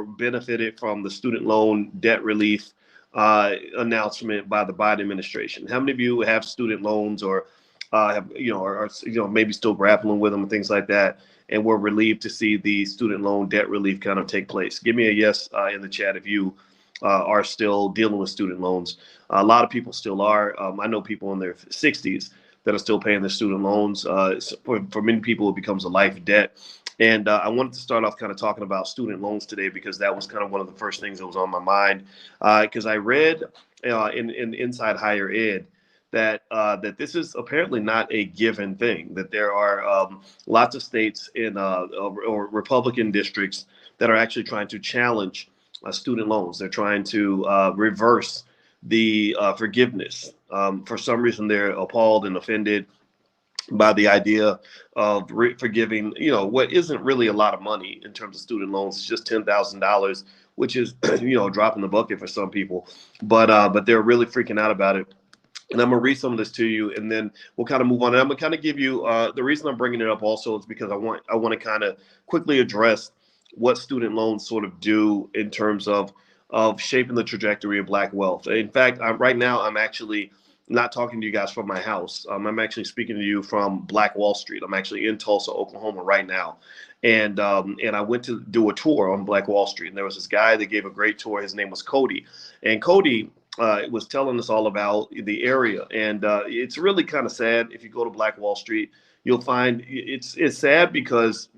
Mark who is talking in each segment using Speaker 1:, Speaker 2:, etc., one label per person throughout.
Speaker 1: benefited from the student loan debt relief announcement by the Biden administration? How many of you have student loans or have maybe still grappling with them and things like that, and were relieved to see the student loan debt relief kind of take place? Give me a yes in the chat if you are still dealing with student loans. A lot of people still are. I know people in their 60s that are still paying their student loans. For many people, it becomes a life debt. And I wanted to start off kind of talking about student loans today because that was kind of one of the first things that was on my mind. Because I read in Inside Higher Ed that this is apparently not a given thing, that there are lots of states in or Republican districts that are actually trying to challenge student loans. They're trying to reverse the forgiveness. For some reason, they're appalled and offended by the idea of forgiving, what isn't really a lot of money in terms of student loans. It's just $10,000, which is, a drop in the bucket for some people. But they're really freaking out about it. And I'm going to read some of this to you, and then we'll kind of move on. And I'm going to kind of give you the reason I'm bringing it up also is because I want to kind of quickly address what student loans sort of do in terms of shaping the trajectory of Black wealth. In fact, right now I'm actually not talking to you guys from my house. I'm actually speaking to you from Black Wall Street. I'm actually in Tulsa, Oklahoma right now. And I went to do a tour on Black Wall Street. And there was this guy that gave a great tour. His name was Cody. And Cody was telling us all about the area. And it's really kind of sad. If you go to Black Wall Street, you'll find it's sad because,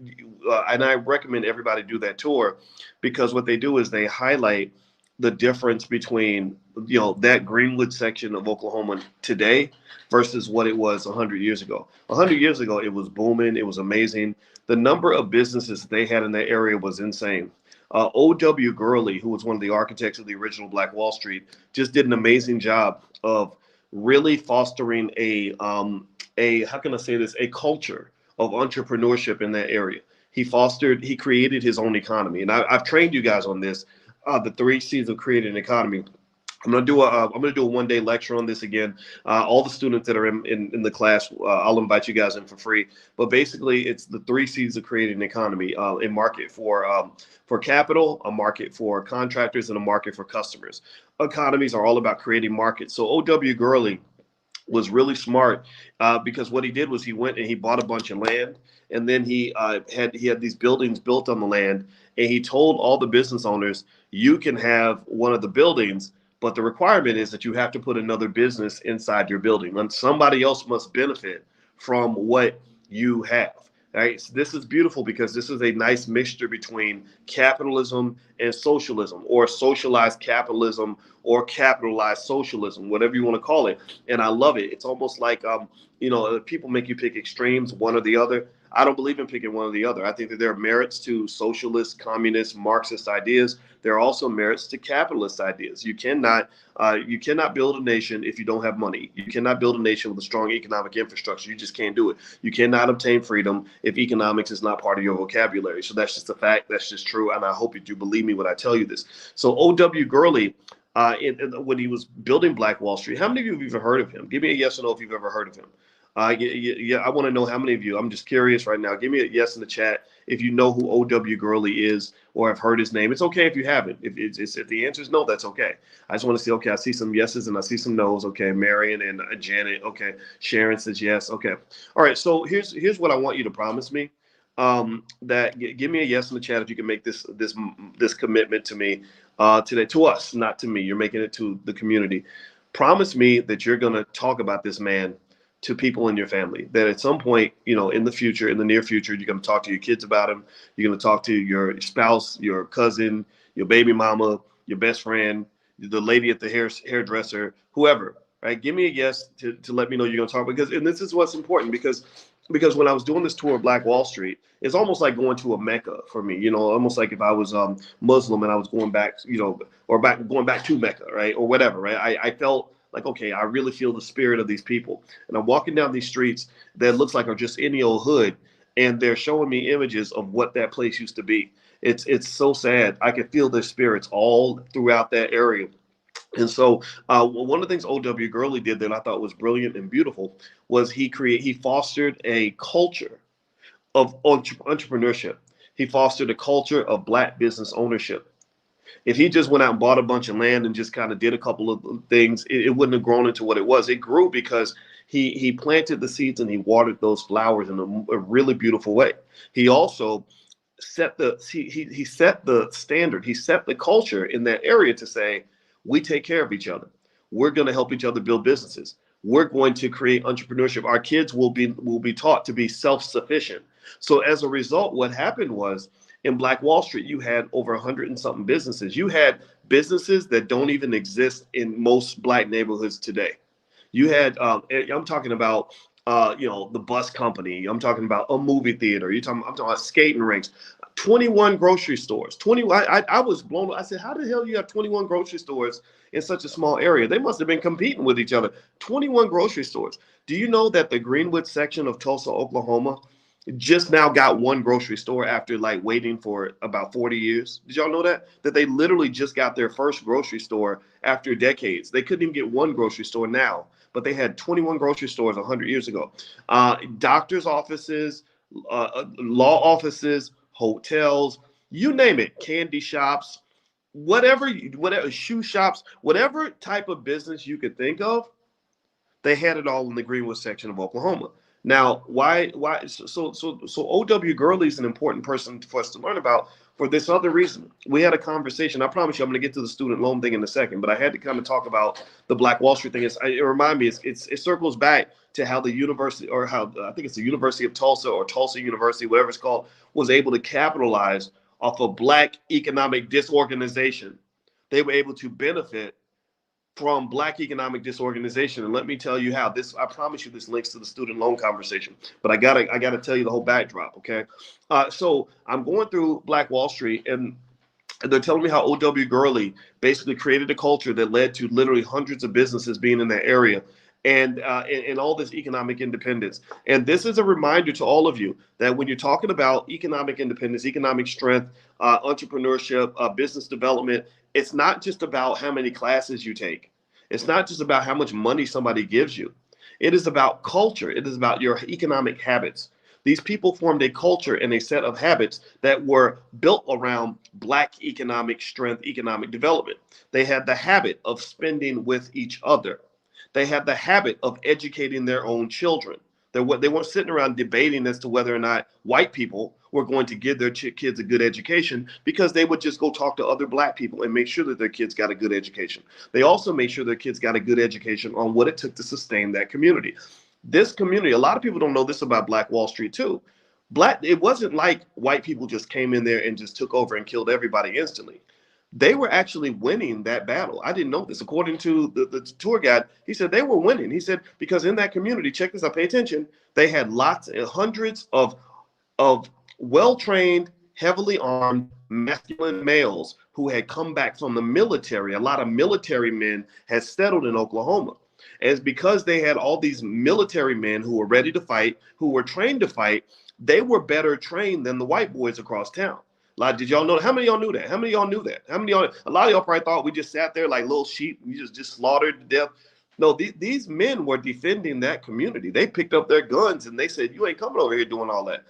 Speaker 1: and I recommend everybody do that tour, because what they do is they highlight the difference between that Greenwood section of Oklahoma today versus what it was 100 years ago. 100 years ago, it was booming. It was amazing. The number of businesses they had in that area was insane. O.W. Gurley, who was one of the architects of the original Black Wall Street, just did an amazing job of really fostering a how can I say this, a culture of entrepreneurship in that area. He created his own economy. And I've trained you guys on this. The 3 C's of creating an economy. I'm gonna do a 1-day lecture on this again. All the students that are in the class, I'll invite you guys in for free. But basically, it's the 3 C's of creating an economy: a market for capital, a market for contractors, and a market for customers. Economies are all about creating markets. So O.W. Gurley was really smart because what he did was he went and he bought a bunch of land, and then he had these buildings built on the land, and he told all the business owners, you can have one of the buildings, but the requirement is that you have to put another business inside your building, and somebody else must benefit from what you have. Right? So this is beautiful because this is a nice mixture between capitalism and socialism, or socialized capitalism or capitalized socialism, whatever you want to call it. And I love it. It's almost like, people make you pick extremes, one or the other. I don't believe in picking one or the other. I think that there are merits to socialist, communist, Marxist ideas. There are also merits to capitalist ideas. You cannot build a nation if you don't have money. You cannot build a nation with a strong economic infrastructure. You just can't do it. You cannot obtain freedom if economics is not part of your vocabulary. So that's just a fact. That's just true. And I hope you do believe me when I tell you this. So O.W. Gurley, when he was building Black Wall Street, how many of you have even heard of him? Give me a yes or no if you've ever heard of him. Yeah, I want to know how many of you. I'm just curious right now. Give me a yes in the chat if you know who O.W. Gurley is or have heard his name. It's okay if you haven't. If the answer is no, that's okay. I just want to see. Okay, I see some yeses and I see some nos. Okay, Marion and Janet. Okay, Sharon says yes. Okay, all right. So here's what I want you to promise me. Give me a yes in the chat if you can make this commitment to me today, to us, not to me. You're making it to the community. Promise me that you're going to talk about this man to people in your family, that at some point, in the future, in the near future, you're going to talk to your kids about him. You're going to talk to your spouse, your cousin, your baby mama, your best friend, the lady at the hairdresser, whoever, right? Give me a yes to let me know you're going to talk, and this is what's important because when I was doing this tour of Black Wall Street, it's almost like going to a Mecca for me, almost like if I was Muslim and I was going back, or going back to Mecca, right? Or whatever, right? I felt like, okay, I really feel the spirit of these people. And I'm walking down these streets that looks like are just any old hood, and they're showing me images of what that place used to be. It's so sad. I can feel their spirits all throughout that area. And so one of the things O.W. Gurley did that I thought was brilliant and beautiful was he fostered a culture of entrepreneurship. He fostered a culture of Black business ownership. If he just went out and bought a bunch of land and just kind of did a couple of things, it wouldn't have grown into what it was. It grew because he planted the seeds and he watered those flowers in a really beautiful way. He also he set the standard. He set the culture in that area to say, we take care of each other. We're going to help each other build businesses. We're going to create entrepreneurship. Our kids will be taught to be self-sufficient. So as a result, what happened was, in Black Wall Street, you had over 100 and something businesses. You had businesses that don't even exist in most Black neighborhoods today. You had, I'm talking about, the bus company. I'm talking about a movie theater. I'm talking about skating rinks. 21 grocery stores. 20. I was blown. I said, how the hell do you have 21 grocery stores in such a small area? They must have been competing with each other. 21 grocery stores. Do you know that the Greenwood section of Tulsa, Oklahoma, just now got one grocery store after like waiting for about 40 years? Did y'all know that? That they literally just got their first grocery store after decades. They couldn't even get one grocery store now, but they had 21 grocery stores 100 years ago. Doctors' offices, law offices, hotels, you name it, candy shops, whatever, shoe shops, whatever type of business you could think of, they had it all in the Greenwood section of Oklahoma. Now, why? So O.W. Gurley is an important person for us to learn about for this other reason. We had a conversation. I promise you, I'm going to get to the student loan thing in a second, but I had to kind of talk about the Black Wall Street thing. It reminds me, it circles back to how the university, or how I think it's the University of Tulsa or Tulsa University, whatever it's called, was able to capitalize off of Black economic disorganization. They were able to benefit from Black economic disorganization. And let me tell you how. This, I promise you, this links to the student loan conversation, but I gotta tell you the whole backdrop. Okay. So I'm going through Black Wall Street, and they're telling me how O.W. Gurley basically created a culture that led to literally hundreds of businesses being in that area, and all this economic independence. And this is a reminder to all of you that when you're talking about economic independence, economic strength, entrepreneurship, business development, it's not just about how many classes you take. It's not just about how much money somebody gives you. It is about culture. It is about your economic habits. These people formed a culture and a set of habits that were built around Black economic strength, economic development. They had the habit of spending with each other. They had the habit of educating their own children. They weren't sitting around debating as to whether or not white people were going to give their kids a good education, because they would just go talk to other Black people and make sure that their kids got a good education. They also made sure their kids got a good education on what it took to sustain that community. This community, a lot of people don't know this about Black Wall Street too. It wasn't like white people just came in there and just took over and killed everybody instantly. They were actually winning that battle. I didn't know this. According to the tour guide, he said they were winning. He said, because in that community, check this out, pay attention, they had hundreds of well-trained, heavily armed, masculine males who had come back from the military. A lot of military men had settled in Oklahoma. And it's because they had all these military men who were ready to fight, who were trained to fight. They were better trained than the white boys across town. Like, did y'all know? How many of y'all knew that? How many of y'all knew that? How many of y'all? A lot of y'all probably thought we just sat there like little sheep. We just slaughtered to death. No, these men were defending that community. They picked up their guns and they said, "You ain't coming over here doing all that."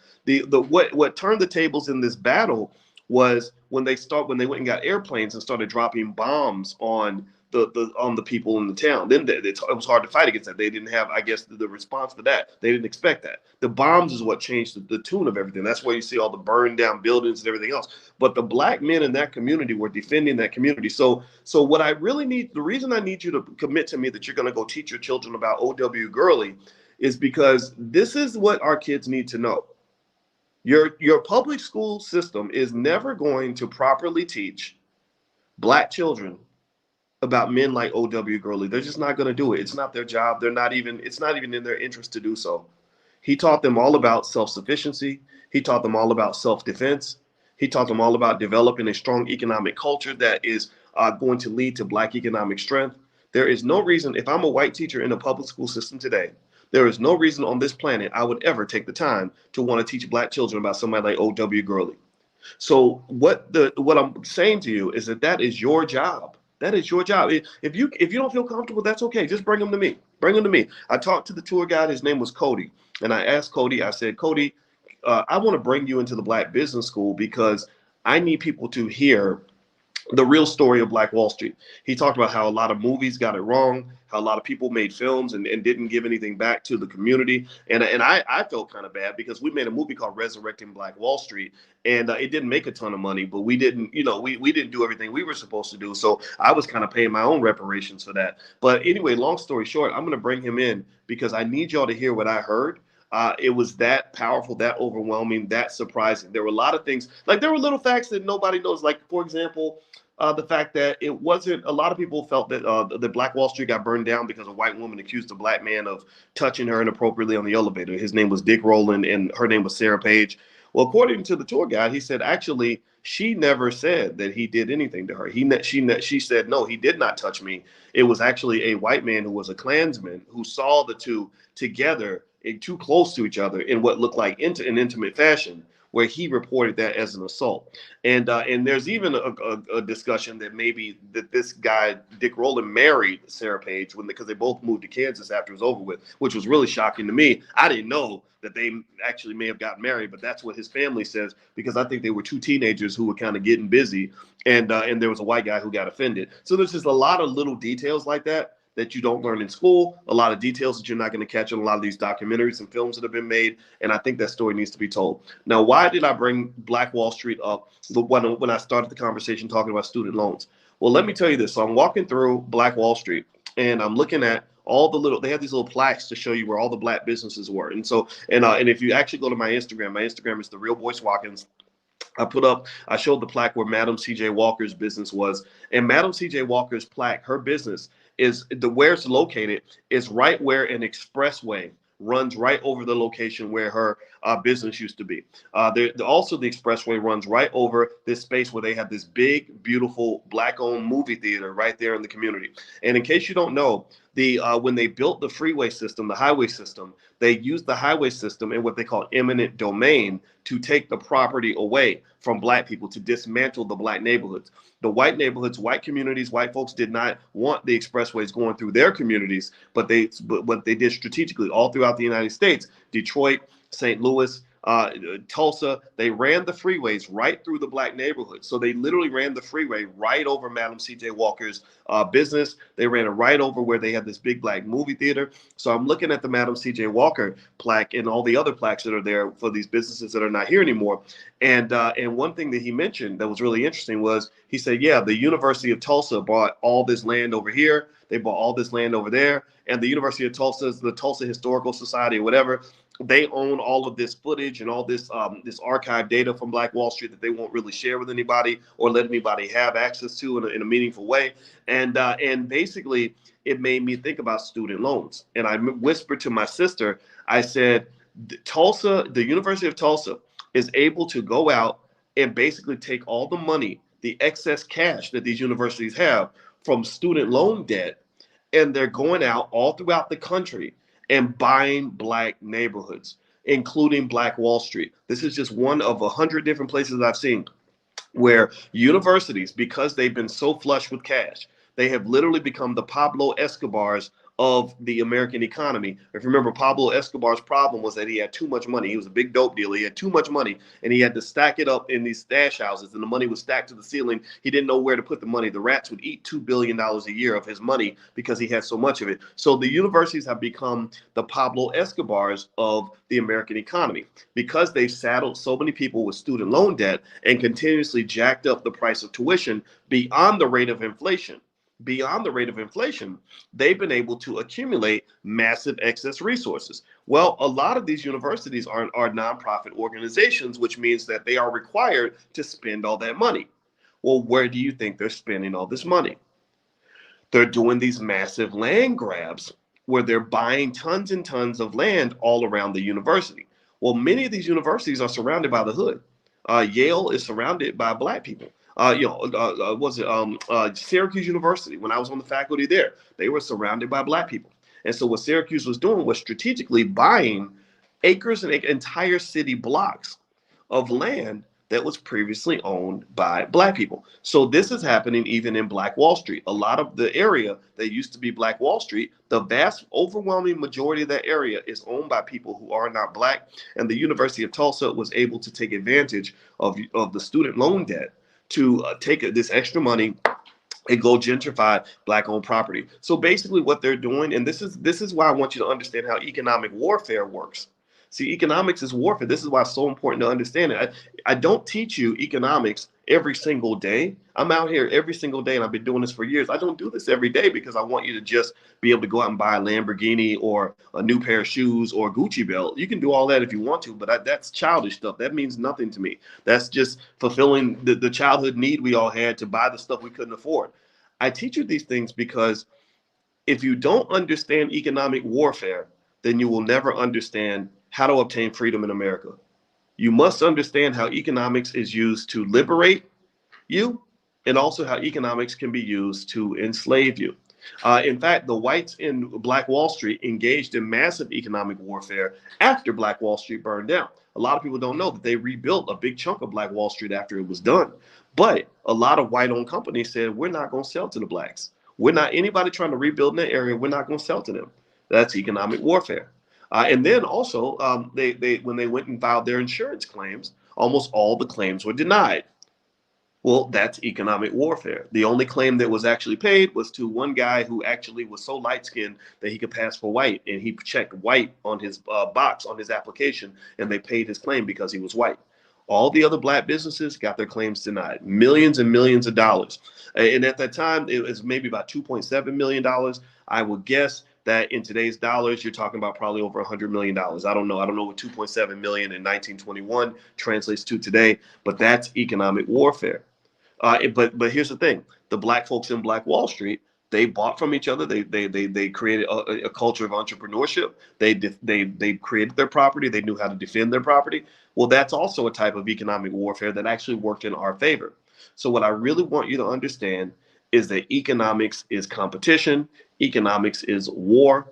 Speaker 1: What turned the tables in this battle was when they went and got airplanes and started dropping bombs on the people in the town. Then it was hard to fight against that. They didn't have, I guess, the response to that. They didn't expect that. The bombs is what changed the tune of everything. That's why you see all the burned down buildings and everything else. But the Black men in that community were defending that community. So what I really need, the reason I need you to commit to me that you're going to go teach your children about O.W. Gurley is because this is what our kids need to know. Your public school system is never going to properly teach Black children about men like O.W. Gurley. They're just not going to do it. It's not their job. It's not even in their interest to do so. He taught them all about self-sufficiency. He taught them all about self-defense. He taught them all about developing a strong economic culture that is going to lead to Black economic strength. There is no reason, if I'm a white teacher in a public school system today, there is no reason on this planet I would ever take the time to want to teach Black children about somebody like O.W. Gurley. So what I'm saying to you is that is your job. That is your job. If you don't feel comfortable, that's okay. Just bring them to me. Bring them to me. I talked to the tour guide. His name was Cody. And I asked Cody, I said, Cody, I want to bring you into the Black Business School because I need people to hear the real story of Black Wall Street. He talked about how a lot of movies got it wrong, how a lot of people made films and didn't give anything back to the community. And I felt kind of bad because we made a movie called Resurrecting Black Wall Street, and it didn't make a ton of money, but we didn't, we didn't do everything we were supposed to do. So I was kind of paying my own reparations for that. But anyway, long story short, I'm going to bring him in because I need y'all to hear what I heard. It was that powerful, that overwhelming, that surprising. There were a lot of things, like there were little facts that nobody knows. Like, for example, the fact that it wasn't, a lot of people felt that the Black Wall Street got burned down because a white woman accused a black man of touching her inappropriately on the elevator. His name was Dick Rowland and her name was Sarah Page. Well, according to the tour guide, he said, actually, she never said that he did anything to her. She said, no, he did not touch me. It was actually a white man who was a Klansman who saw the two together and too close to each other in what looked like an intimate fashion, where he reported that as an assault. And there's even a discussion that maybe that this guy, Dick Rowland, married Sarah Page because they both moved to Kansas after it was over with, which was really shocking to me. I didn't know that they actually may have gotten married, but that's what his family says, because I think they were two teenagers who were kind of getting busy, and there was a white guy who got offended. So there's just a lot of little details like that you don't learn in school, a lot of details that you're not going to catch in a lot of these documentaries and films that have been made. And I think that story needs to be told. Now, why did I bring Black Wall Street up when I started the conversation talking about student loans? Well, let me tell you this. So I'm walking through Black Wall Street and I'm looking at all the they have these little plaques to show you where all the black businesses were. And so, and if you actually go to my Instagram is the real Boyce Watkins. I showed the plaque where Madam C.J. Walker's business was, and Madam C.J. Walker's plaque, her business is where it's located is right where an expressway runs right over the location where her business used to be. Also, the expressway runs right over this space where they have this big, beautiful Black-owned movie theater right there in the community. And in case you don't know, when they built the freeway system, the highway system, they used the highway system in what they call eminent domain to take the property away from Black people, to dismantle the Black neighborhoods. The white neighborhoods, white communities, white folks did not want the expressways going through their communities, but what they did strategically all throughout the United States, Detroit, St. Louis, Tulsa, they ran the freeways right through the Black neighborhoods. So they literally ran the freeway right over Madam C.J. Walker's business. They ran it right over where they had this big Black movie theater. So I'm looking at the Madam C.J. Walker plaque and all the other plaques that are there for these businesses that are not here anymore. And one thing that he mentioned that was really interesting was he said, yeah, the University of Tulsa bought all this land over here. They bought all this land over there. And the University of Tulsa, the Tulsa Historical Society or whatever, they own all of this footage and all this this archive data from Black Wall Street that they won't really share with anybody or let anybody have access to in a meaningful way. And basically, it made me think about student loans. And I whispered to my sister, I said, Tulsa, the University of Tulsa is able to go out and basically take all the money, the excess cash that these universities have from student loan debt, and they're going out all throughout the country and buying Black neighborhoods, including Black Wall Street. This is just one of 100 different places I've seen where universities, because they've been so flush with cash, they have literally become the Pablo Escobars of the American economy. If you remember, Pablo Escobar's problem was that he had too much money. He was a big dope dealer. He had too much money, and he had to stack it up in these stash houses, and the money was stacked to the ceiling. He didn't know where to put the money. The rats would eat $2 billion a year of his money because he had so much of it. So the universities have become the Pablo Escobars of the American economy because they've saddled so many people with student loan debt and continuously jacked up the price of tuition beyond the rate of inflation. Beyond the rate of inflation, they've been able to accumulate massive excess resources. Well, a lot of these universities are nonprofit organizations, which means that they are required to spend all that money. Well, where do you think they're spending all this money? They're doing these massive land grabs where they're buying tons and tons of land all around the university. Well, many of these universities are surrounded by the hood. Yale is surrounded by Black people. Syracuse University, when I was on the faculty there, they were surrounded by Black people. And so what Syracuse was doing was strategically buying acres and entire city blocks of land that was previously owned by Black people. So this is happening even in Black Wall Street. A lot of the area that used to be Black Wall Street, the vast overwhelming majority of that area is owned by people who are not Black. And the University of Tulsa was able to take advantage of the student loan debt to take this extra money and go gentrify Black-owned property. So basically what they're doing, and this is why I want you to understand how economic warfare works. See, economics is warfare. This is why it's so important to understand it. I don't teach you economics every single day. I'm out here every single day, and I've been doing this for years. I don't do this every day because I want you to just be able to go out and buy a Lamborghini or a new pair of shoes or a Gucci belt. You can do all that if you want to, but that's childish stuff. That means nothing to me. That's just fulfilling the childhood need we all had to buy the stuff we couldn't afford. I teach you these things because if you don't understand economic warfare, then you will never understand how to obtain freedom in America. You must understand how economics is used to liberate you and also how economics can be used to enslave you. In fact, the whites in Black Wall Street engaged in massive economic warfare after Black Wall Street burned down. A lot of people don't know that they rebuilt a big chunk of Black Wall Street after it was done. But a lot of white-owned companies said, we're not going to sell to the Blacks. We're not, anybody trying to rebuild in that area, we're not going to sell to them. That's economic warfare. And then also, they when they went and filed their insurance claims, almost all the claims were denied. Well, that's economic warfare. The only claim that was actually paid was to one guy who actually was so light-skinned that he could pass for white, and he checked white on his box on his application, and they paid his claim because he was white. All the other Black businesses got their claims denied, millions and millions of dollars. And at that time, it was maybe about $2.7 million. I would guess that in today's dollars, you're talking about probably over $100 million. I don't know. I don't know what 2.7 million in 1921 translates to today, but that's economic warfare. But here's the thing: the Black folks in Black Wall Street, they bought from each other. They created a culture of entrepreneurship. They created their property. They knew how to defend their property. Well, that's also a type of economic warfare that actually worked in our favor. So what I really want you to understand is that economics is competition. Economics is war.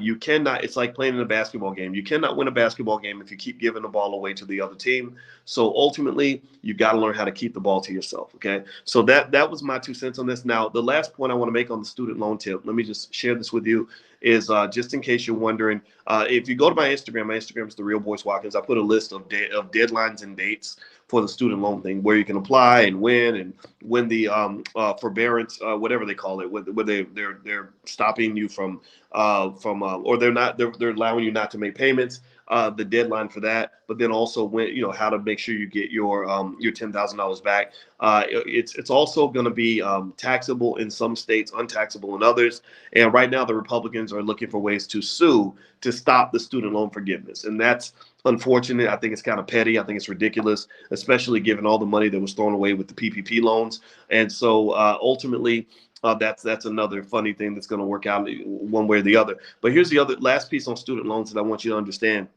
Speaker 1: You cannot, it's like playing in a basketball game. You cannot win a basketball game if you keep giving the ball away to the other team. So ultimately, you got to learn how to keep the ball to yourself. Okay. So that was my 2 cents on this. Now, the last point I want to make on the student loan tip, let me just share this with you, is just in case you're wondering, if you go to my Instagram is the real Boyce Watkins. I put a list of deadlines and dates for the student loan thing, where you can apply and when the forbearance, whatever they call it, where they're stopping you from or they're allowing you not to make payments, the deadline for that, but then also when, how to make sure you get your $10,000 back. It's also going to be taxable in some states, untaxable in others. And right now the Republicans are looking for ways to sue to stop the student loan forgiveness. And that's unfortunate. I think it's kind of petty. I think it's ridiculous, especially given all the money that was thrown away with the PPP loans. And so ultimately, that's another funny thing that's going to work out one way or the other. But here's the other last piece on student loans that I want you to understand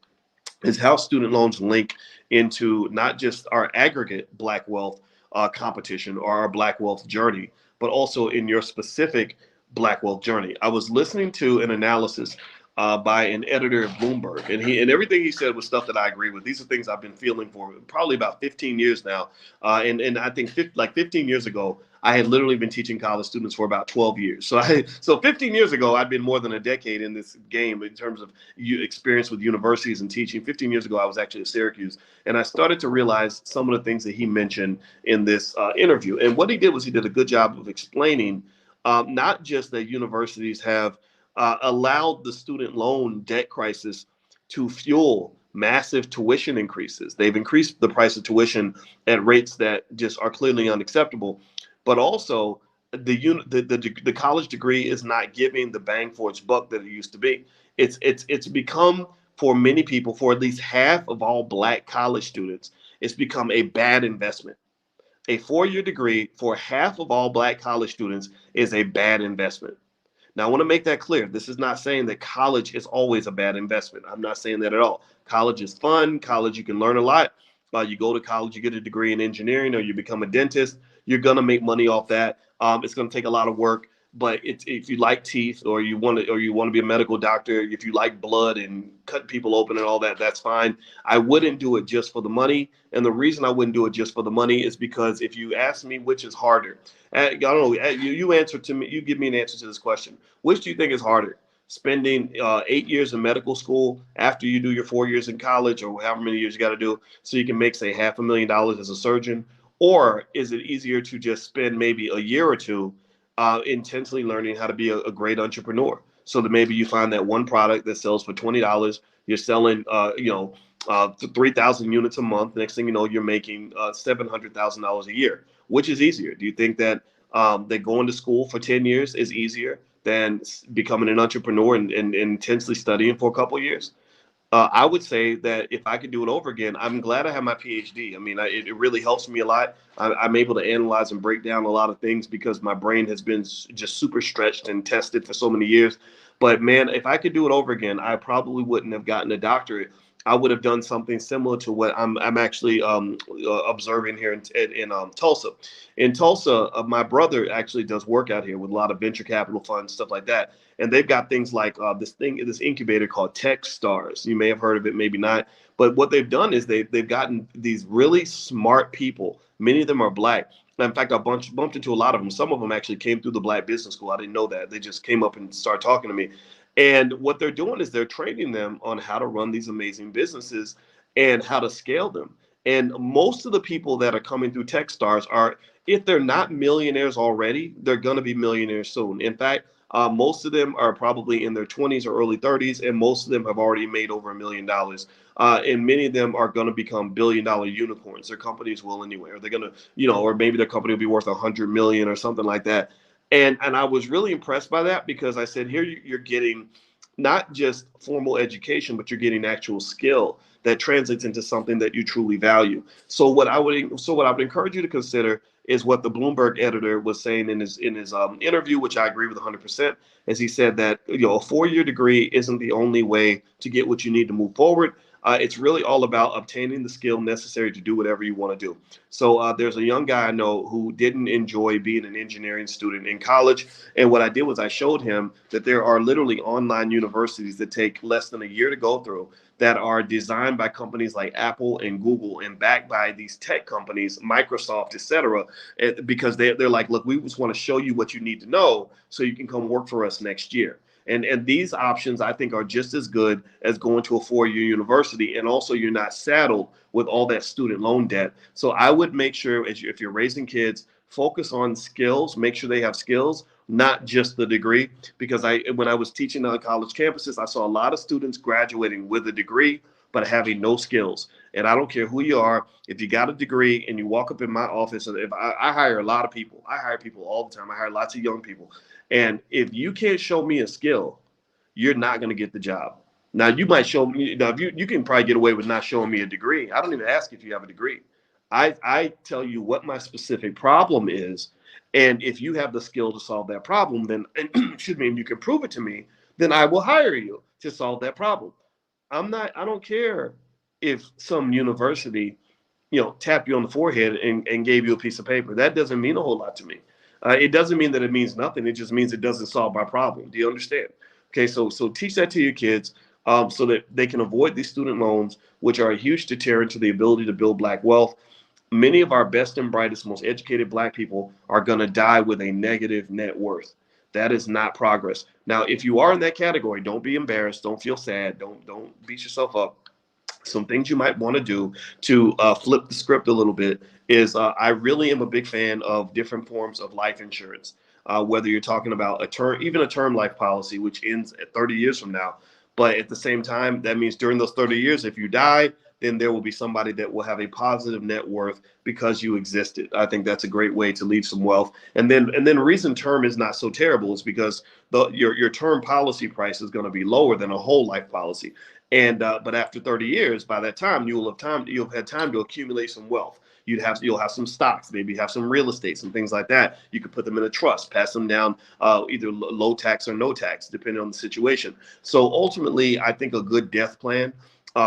Speaker 1: is how student loans link into not just our aggregate Black wealth competition or our Black wealth journey, but also in your specific Black wealth journey. I was listening to an analysis by an editor of Bloomberg, and everything he said was stuff that I agree with. These are things I've been feeling for probably about 15 years now, and I think 15 years ago, I had literally been teaching college students for about 12 years. So 15 years ago, I'd been more than a decade in this game in terms of experience with universities and teaching. 15 years ago, I was actually at Syracuse, and I started to realize some of the things that he mentioned in this interview. And what he did was he did a good job of explaining not just that universities have allowed the student loan debt crisis to fuel massive tuition increases. They've increased the price of tuition at rates that just are clearly unacceptable. But also, the college degree is not giving the bang for its buck that it used to be. It's become, for many people, for at least half of all Black college students, it's become a bad investment. A 4-year degree for half of all Black college students is a bad investment. Now, I want to make that clear. This is not saying that college is always a bad investment. I'm not saying that at all. College is fun. College, you can learn a lot. You go to college, you get a degree in engineering, or you become a dentist. You're going to make money off that. It's going to take a lot of work. But if you like teeth, or you want to be a medical doctor, if you like blood and cut people open and all that, that's fine. I wouldn't do it just for the money. And the reason I wouldn't do it just for the money is because if you ask me which is harder, I don't know, you answer to me, you give me an answer to this question. Which do you think is harder? Spending 8 years in medical school after you do your 4 years in college, or however many years you got to do, so you can make, say, $500,000 as a surgeon? Or is it easier to just spend maybe a year or two intensely learning how to be a great entrepreneur? So that maybe you find that one product that sells for $20, you're selling, 3,000 units a month. Next thing you know, you're making $700,000 a year. Which is easier? Do you think that going to school for 10 years is easier than becoming an entrepreneur and intensely studying for a couple of years? I would say that if I could do it over again, I'm glad I have my PhD. I mean, it really helps me a lot. I'm able to analyze and break down a lot of things because my brain has been just super stretched and tested for so many years. But man, if I could do it over again, I probably wouldn't have gotten a doctorate. I would have done something similar to what I'm actually observing here in Tulsa. In Tulsa, my brother actually does work out here with a lot of venture capital funds, stuff like that. And they've got things like this incubator called TechStars. You may have heard of it, maybe not. But what they've done is they've gotten these really smart people. Many of them are black. In fact, I bumped into a lot of them. Some of them actually came through the Black Business School. I didn't know that. They just came up and started talking to me. And what they're doing is they're training them on how to run these amazing businesses and how to scale them. And most of the people that are coming through TechStars are, if they're not millionaires already, they're going to be millionaires soon. In fact, most of them are probably in their 20s or early 30s, and most of them have already made over $1 million. And many of them are going to become billion-dollar unicorns. Their companies will anyway, or they're going to, or maybe their company will be worth 100 million or something like that. And I was really impressed by that because I said, here you're getting not just formal education, but you're getting actual skill that translates into something that you truly value. So what I would encourage you to consider is what the Bloomberg editor was saying in his interview, which I agree with 100%, as he said that a 4-year degree isn't the only way to get what you need to move forward. It's really all about obtaining the skill necessary to do whatever you want to do. So there's a young guy I know who didn't enjoy being an engineering student in college. And what I did was I showed him that there are literally online universities that take less than a year to go through, that are designed by companies like Apple and Google and backed by these tech companies, Microsoft, et cetera, because they're like, look, we just want to show you what you need to know so you can come work for us next year. And these options, I think, are just as good as going to a 4-year university. And also, you're not saddled with all that student loan debt. So I would make sure, if you're raising kids, focus on skills, make sure they have skills, not just the degree. Because when I was teaching on college campuses, I saw a lot of students graduating with a degree, but having no skills. And I don't care who you are, if you got a degree and you walk up in my office, if I hire a lot of people, I hire people all the time. I hire lots of young people. And if you can't show me a skill, you're not going to get the job. Now, you might show me, now, if you can probably get away with not showing me a degree. I don't even ask if you have a degree. I tell you what my specific problem is. And if you have the skill to solve that problem, then, excuse me, and you can prove it to me, then I will hire you to solve that problem. I don't care if some university, tapped you on the forehead and gave you a piece of paper. That doesn't mean a whole lot to me. It doesn't mean that it means nothing. It just means it doesn't solve my problem. Do you understand? Okay, so teach that to your kids so that they can avoid these student loans, which are a huge deterrent to the ability to build Black wealth. Many of our best and brightest, most educated Black people are going to die with a negative net worth. That is not progress. Now, if you are in that category, don't be embarrassed. Don't feel sad. Don't beat yourself up. Some things you might want to do to flip the script a little bit is I really am a big fan of different forms of life insurance, whether you're talking about even a term life policy, which ends at 30 years from now. But at the same time, that means during those 30 years, if you die, then there will be somebody that will have a positive net worth because you existed. I think that's a great way to leave some wealth. And then the reason term is not so terrible is because your term policy price is going to be lower than a whole life policy. And but after 30 years, by that time, you'll have had time to accumulate some wealth. You'll have some stocks, maybe have some real estate, some things like that. You could put them in a trust, pass them down, either low tax or no tax, depending on the situation. So ultimately, I think a good death plan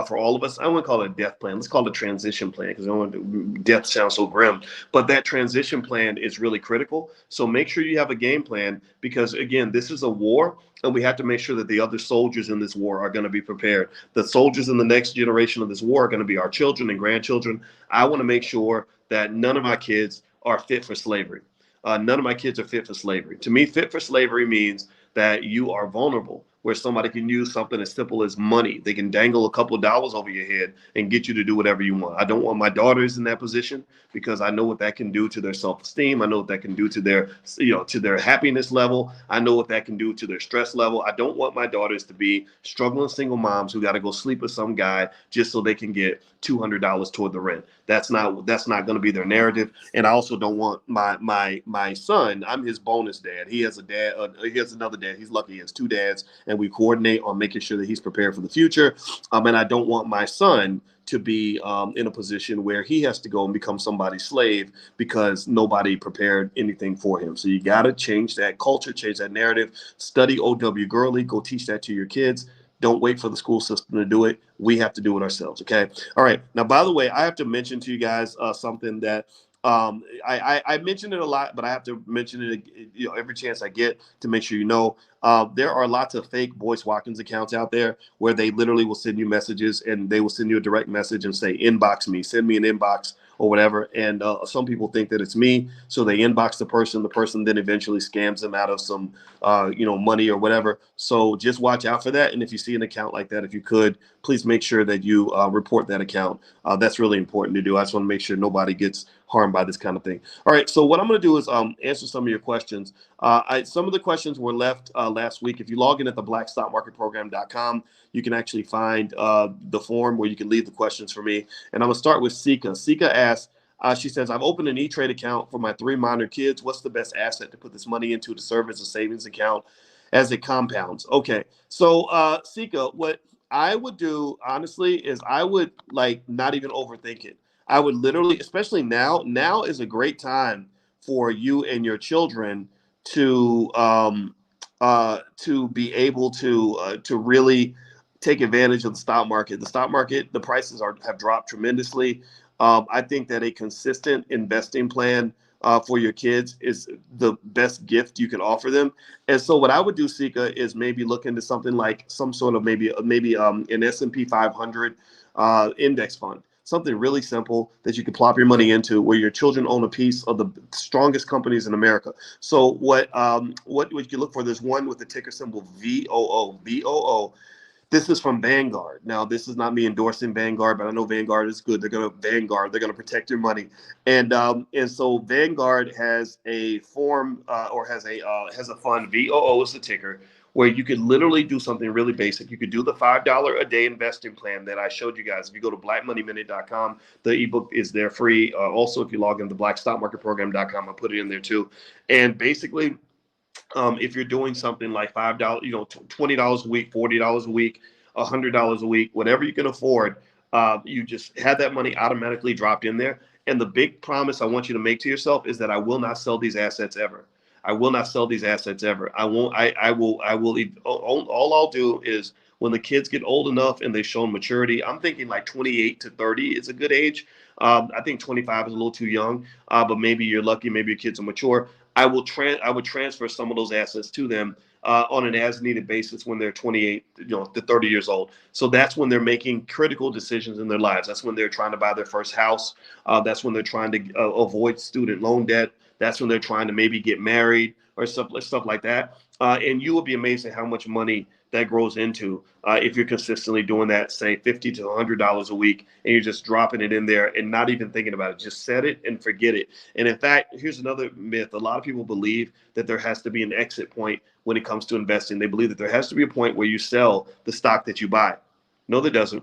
Speaker 1: for all of us. I wouldn't call it a death plan. Let's call it a transition plan because I don't want death sounds so grim. But that transition plan is really critical. So make sure you have a game plan because, again, this is a war, and we have to make sure that the other soldiers in this war are going to be prepared. The soldiers in the next generation of this war are going to be our children and grandchildren. I want to make sure that none of my kids are fit for slavery. None of my kids are fit for slavery. To me, fit for slavery means that you are vulnerable, where somebody can use something as simple as money. They can dangle a couple of dollars over your head and get you to do whatever you want. I don't want my daughters in that position because I know what that can do to their self-esteem. I know what that can do to their, to their happiness level. I know what that can do to their stress level. I don't want my daughters to be struggling single moms who got to go sleep with some guy just so they can get $200 toward the rent. That's not going to be their narrative. And I also don't want my son. I'm his bonus dad. He has a dad. He has another dad. He's lucky. He has two dads, and we coordinate on making sure that he's prepared for the future. And I don't want my son to be in a position where he has to go and become somebody's slave because nobody prepared anything for him. So you got to change that culture, change that narrative. Study O.W. Gurley. Go teach that to your kids. Don't wait for the school system to do it. We have to do it ourselves. Okay. All right. Now, by the way, I have to mention to you guys something that I mention it a lot, but I have to mention it every chance I get to make sure you know. There are lots of fake Boyce Watkins accounts out there where they literally will send you messages and they will send you a direct message and say, inbox me, send me an inbox or whatever. And some people think that it's me. So they inbox the person then eventually scams them out of some, money or whatever. So just watch out for that. And if you see an account like that, if you could, please make sure that you report that account. That's really important to do. I just want to make sure nobody gets harmed by this kind of thing. All right. So what I'm going to do is answer some of your questions. Some of the questions were left last week. If you log in at the blackstockmarketprogram.com, you can actually find the form where you can leave the questions for me. And I'm going to start with Sika. Sika asks, she says, I've opened an E-Trade account for my 3 minor kids. What's the best asset to put this money into to serve as a savings account as it compounds? Okay. So Sika, what I would do, honestly, is I would not even overthink it. I would literally, especially now is a great time for you and your children to be able to really take advantage of the stock market. The stock market, the prices have dropped tremendously. I think that a consistent investing plan for your kids is the best gift you can offer them. And so what I would do, Sika, is maybe look into something like some sort of maybe an S&P 500 index fund. Something really simple that you can plop your money into where your children own a piece of the strongest companies in America. So what you can look for, there's one with the ticker symbol VOO. This is from Vanguard. Now, this is not me endorsing Vanguard, but I know Vanguard is good. They're going to protect your money. And so Vanguard has a form has a fund, VOO is the ticker, where you could literally do something really basic. You could do the $5 a day investing plan that I showed you guys. If you go to blackmoneyminute.com, the ebook is there free. Also, if you log into blackstockmarketprogram.com, I'll put it in there too. And basically, if you're doing something like $5, $20 a week, $40 a week, $100 a week, whatever you can afford, you just have that money automatically dropped in there. And the big promise I want you to make to yourself is that I will not sell these assets ever. I will not sell these assets ever. I won't. I will. All I'll do is when the kids get old enough and they've shown maturity. I'm thinking like 28 to 30 is a good age. I think 25 is a little too young, but maybe you're lucky. Maybe your kids are mature. I would transfer some of those assets to them on an as-needed basis when they're 28, to 30 years old. So that's when they're making critical decisions in their lives. That's when they're trying to buy their first house. That's when they're trying to avoid student loan debt. That's when they're trying to maybe get married or stuff like that. And you will be amazed at how much money that grows into if you're consistently doing that, say $50 to $100 a week, and you're just dropping it in there and not even thinking about it. Just set it and forget it. And in fact, here's another myth. A lot of people believe that there has to be an exit point when it comes to investing. They believe that there has to be a point where you sell the stock that you buy. No, there doesn't.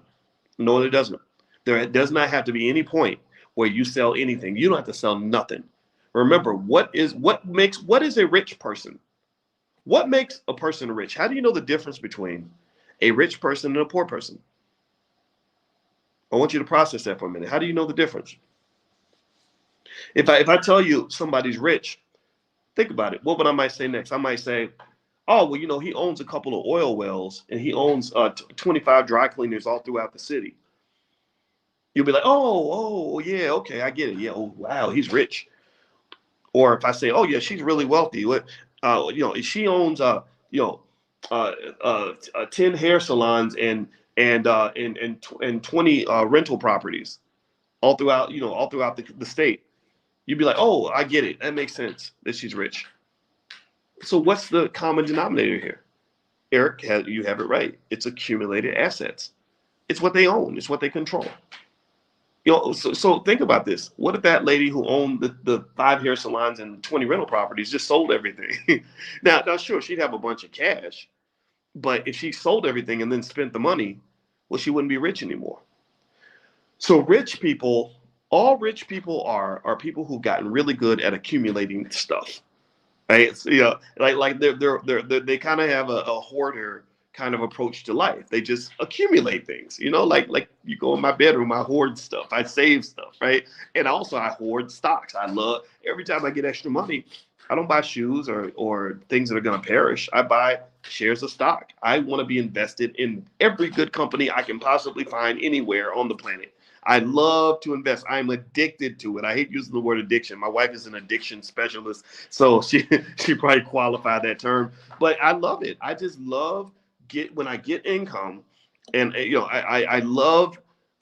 Speaker 1: No, there doesn't. There does not have to be any point where you sell anything. You don't have to sell nothing. Remember, what is a rich person? What makes a person rich? How do you know the difference between a rich person and a poor person? I want you to process that for a minute. How do you know the difference? If I tell you somebody's rich, think about it. What would I might say next? I might say, Oh, well, he owns a couple of oil wells and he owns 25 dry cleaners all throughout the city. You'll be like, oh, yeah, okay, I get it. Yeah, oh, wow, he's rich. Or if I say, oh, yeah, she's really wealthy. She owns, you know, 10 hair salons and 20 rental properties all throughout the state. You'd be like, oh, I get it. That makes sense that she's rich. So what's the common denominator here? Eric, you have it right. It's accumulated assets. It's what they own. It's what they control. So think about this. What if that lady who owned the 5 hair salons and 20 rental properties just sold everything? Now, sure, she'd have a bunch of cash, but if she sold everything and then spent the money, well, she wouldn't be rich anymore. So rich people, all rich people are people who've gotten really good at accumulating stuff. Right? So, they kind of have a hoarder kind of approach to life. They just accumulate things, like you go in my bedroom, I hoard stuff, I save stuff, right? And also I hoard stocks. I love every time I get extra money, I don't buy shoes or things that are going to perish. I buy shares of stock. I want to be invested in every good company I can possibly find anywhere on the planet. I love to invest. I'm addicted to it. I hate using the word addiction. My wife is an addiction specialist, so she probably qualified that term. But I love it. I just love when I get income, and I love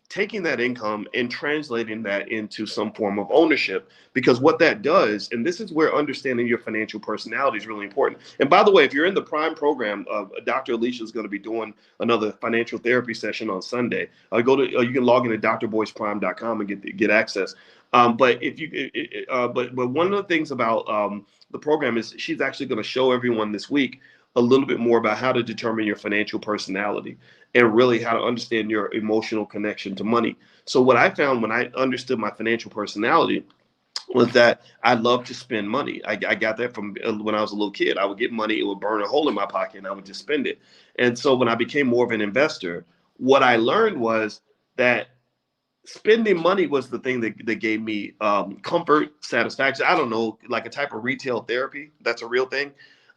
Speaker 1: taking that income and translating that into some form of ownership, because what that does, and this is where understanding your financial personality is really important. And by the way, if you're in the Prime program, Dr. Alicia is going to be doing another financial therapy session on Sunday. You can log in at drboyceprime.com and get access. But one of the things about the program is she's actually going to show everyone this week a little bit more about how to determine your financial personality and really how to understand your emotional connection to money. So what I found when I understood my financial personality was that I love to spend money. I got that from when I was a little kid. I would get money, it would burn a hole in my pocket, and I would just spend it. And so when I became more of an investor, what I learned was that spending money was the thing that gave me comfort, satisfaction. I don't know, like a type of retail therapy. That's a real thing.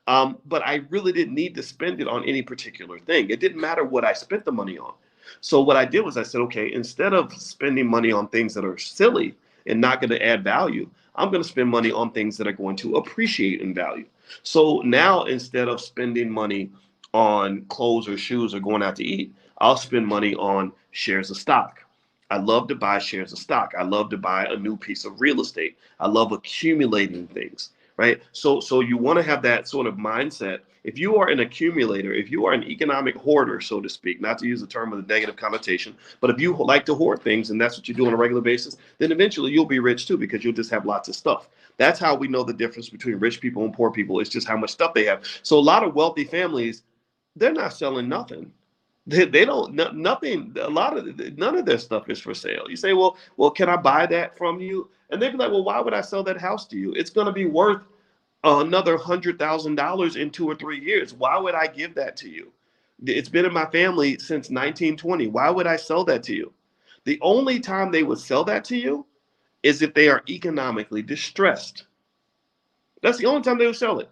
Speaker 1: But I really didn't need to spend it on any particular thing. It didn't matter what I spent the money on. So what I did was I said, okay, instead of spending money on things that are silly and not going to add value, I'm going to spend money on things that are going to appreciate in value. So now instead of spending money on clothes or shoes or going out to eat, I'll spend money on shares of stock. I love to buy shares of stock. I love to buy a new piece of real estate. I love accumulating things. Right. So you want to have that sort of mindset. If you are an accumulator, if you are an economic hoarder, so to speak, not to use the term with a negative connotation, but if you like to hoard things and that's what you do on a regular basis, then eventually you'll be rich too, because you'll just have lots of stuff. That's how we know the difference between rich people and poor people. It's just how much stuff they have. So a lot of wealthy families, they're not selling nothing. They don't nothing. None of their stuff is for sale. You say, well, can I buy that from you? And they'd be like, well, why would I sell that house to you? It's going to be worth another $100,000 in 2 or 3 years. Why would I give that to you? It's been in my family since 1920. Why would I sell that to you? The only time they would sell that to you is if they are economically distressed. That's the only time they would sell it.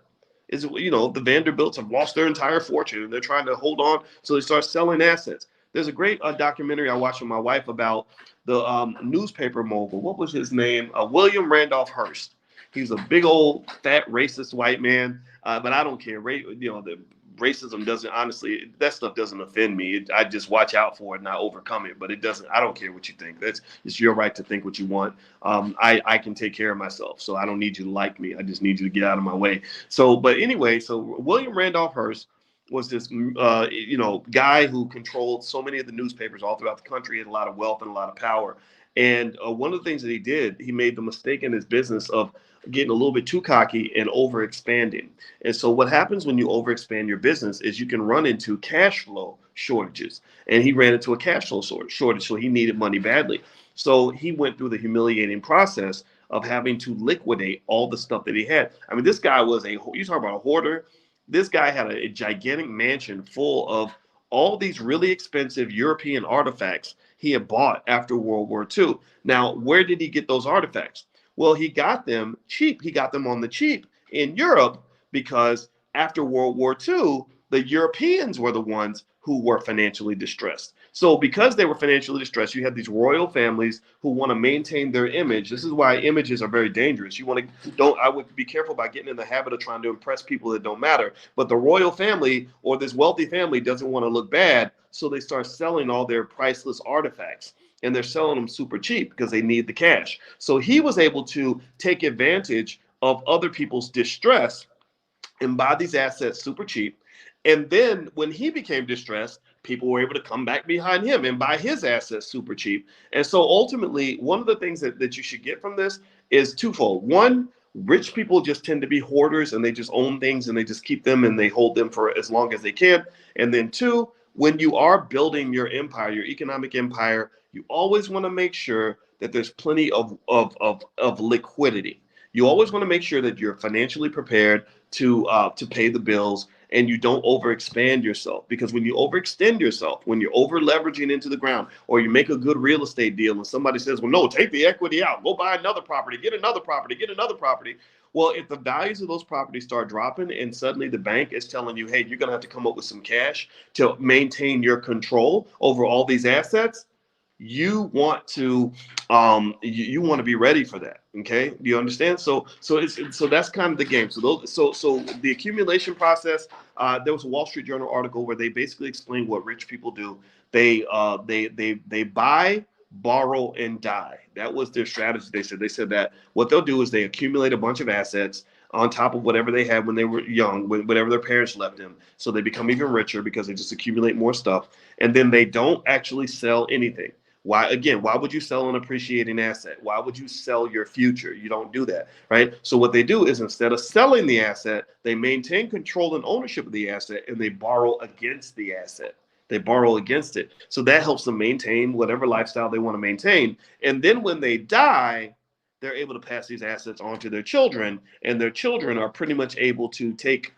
Speaker 1: Is, the Vanderbilts have lost their entire fortune and they're trying to hold on, so they start selling assets. There's a great documentary I watched with my wife about the newspaper mogul. What was his name? William Randolph Hearst. He's a big old fat racist white man, but I don't care. The racism doesn't, honestly, that stuff doesn't offend me. I just watch out for it and I overcome it. But it doesn't. I don't care what you think. It's your right to think what you want. I can take care of myself, so I don't need you to like me. I just need you to get out of my way. But anyway, so William Randolph Hearst was this guy who controlled so many of the newspapers all throughout the country, had a lot of wealth and a lot of power. And one of the things that he did, he made the mistake in his business of getting a little bit too cocky and overexpanding. And so what happens when you overexpand your business is you can run into cash flow shortages. And he ran into a cash flow shortage, so he needed money badly. So he went through the humiliating process of having to liquidate all the stuff that he had. I mean, this guy was you talk about a hoarder. This guy had a gigantic mansion full of all these really expensive European artifacts he had bought after World War II. Now, where did he get those artifacts? Well, he got them cheap. He got them on the cheap in Europe because after World War II, the Europeans were the ones who were financially distressed. So because they were financially distressed, you had these royal families who want to maintain their image. This is why images are very dangerous. You want to don't I would be careful about getting in the habit of trying to impress people that don't matter. But the royal family or this wealthy family doesn't want to look bad, so they start selling all their priceless artifacts. And they're selling them super cheap because they need the cash. So he was able to take advantage of other people's distress and buy these assets super cheap. And then when he became distressed, people were able to come back behind him and buy his assets super cheap. And so ultimately, one of the things that you should get from this is twofold. One, rich people just tend to be hoarders and they just own things and they just keep them and they hold them for as long as they can. And then two, when you are building your empire, your economic empire, you always want to make sure that there's plenty of liquidity. You always want to make sure that you're financially prepared to pay the bills and you don't overexpand yourself. Because when you overextend yourself, when you're over leveraging into the ground, or you make a good real estate deal and somebody says, well, no, take the equity out, go buy another property, get another property, get another property. Well, if the values of those properties start dropping and suddenly the bank is telling you, hey, you're going to have to come up with some cash to maintain your control over all these assets, you want to you want to be ready for that. Okay, do you understand? So that's kind of the game. So the accumulation process. There was a Wall Street Journal article where they basically explained what rich people do. They buy, borrow, and die. That was their strategy. They said that what they'll do is they accumulate a bunch of assets on top of whatever they had when they were young, whatever their parents left them. So they become even richer because they just accumulate more stuff. And then they don't actually sell anything. Why, again, why would you sell an appreciating asset? Why would you sell your future? You don't do that, right? So what they do is instead of selling the asset, they maintain control and ownership of the asset and they borrow against the asset. They borrow against it. So that helps them maintain whatever lifestyle they want to maintain. And then when they die, they're able to pass these assets on to their children, and their children are pretty much able to take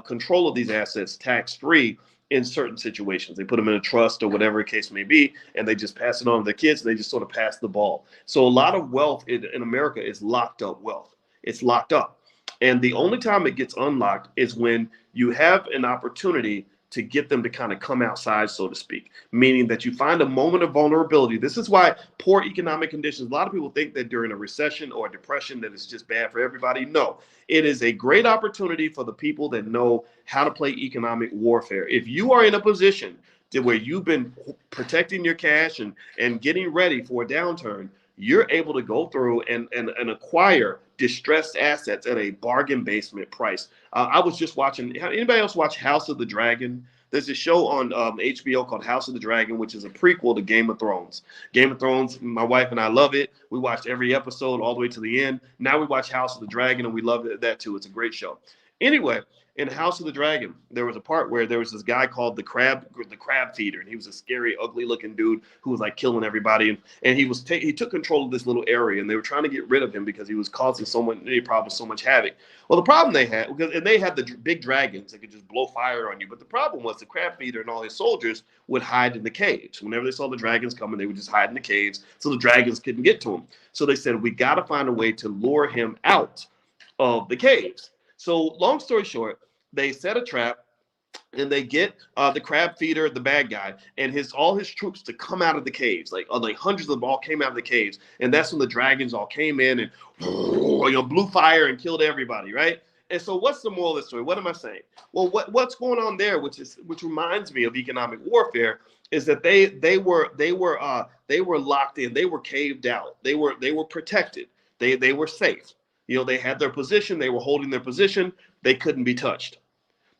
Speaker 1: control of these assets tax-free in certain situations. They put them in a trust or whatever the case may be, and they just pass it on to their kids. And they just sort of pass the ball. So a lot of wealth in America is locked up wealth. It's locked up. And the only time it gets unlocked is when you have an opportunity to get them to kind of come outside, so to speak, meaning that you find a moment of vulnerability. This is why poor economic conditions, a lot of people think that during a recession or a depression that it's just bad for everybody. No, it is a great opportunity for the people that know how to play economic warfare. If you are in a position to where you've been protecting your cash and getting ready for a downturn, you're able to go through and acquire distressed assets at a bargain basement price. I was just watching, anybody else watch House of the Dragon? There's a show on HBO called House of the Dragon, which is a prequel to Game of Thrones. Game of Thrones, my wife and I love it. We watched every episode all the way to the end. Now we watch House of the Dragon, and we love that too. It's a great show. Anyway, in House of the Dragon, there was a part where there was this guy called the crab feeder, and he was a scary, ugly-looking dude who was like killing everybody. And he took control of this little area, and they were trying to get rid of him because he was causing so many problems, so much havoc. Well, the problem they had, and they had the big dragons that could just blow fire on you, but the problem was the crab feeder and all his soldiers would hide in the caves. Whenever they saw the dragons coming, they would just hide in the caves so the dragons couldn't get to him. So they said, we got to find a way to lure him out of the caves. So long story short, they set a trap and they get the crab feeder, the bad guy, and all his troops to come out of the caves. Like hundreds of them all came out of the caves. And that's when the dragons all came in and blew fire and killed everybody, right? And so what's the moral of the story? What am I saying? Well, what's going on there, which reminds me of economic warfare, is that they were locked in, they were caved out, they were protected, they were safe. They had their position, they were holding their position, they couldn't be touched.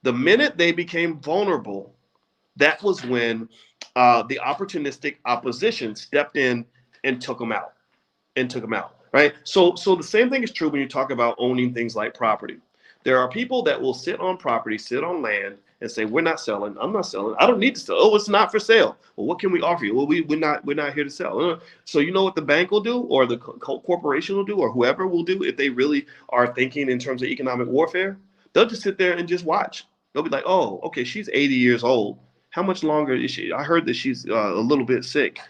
Speaker 1: The minute they became vulnerable, that was when the opportunistic opposition stepped in and took them out. Right? So the same thing is true when you talk about owning things like property. There are people that will sit on property, sit on land, and say, we're not selling. I'm not selling. I don't need to sell. Oh, it's not for sale. Well, what can we offer you? Well, we're not here to sell. So you know what the bank will do, or the corporation will do, or whoever will do if they really are thinking in terms of economic warfare? They'll just sit there and just watch. They'll be like, oh, okay, she's 80 years old. How much longer is she? I heard that she's a little bit sick.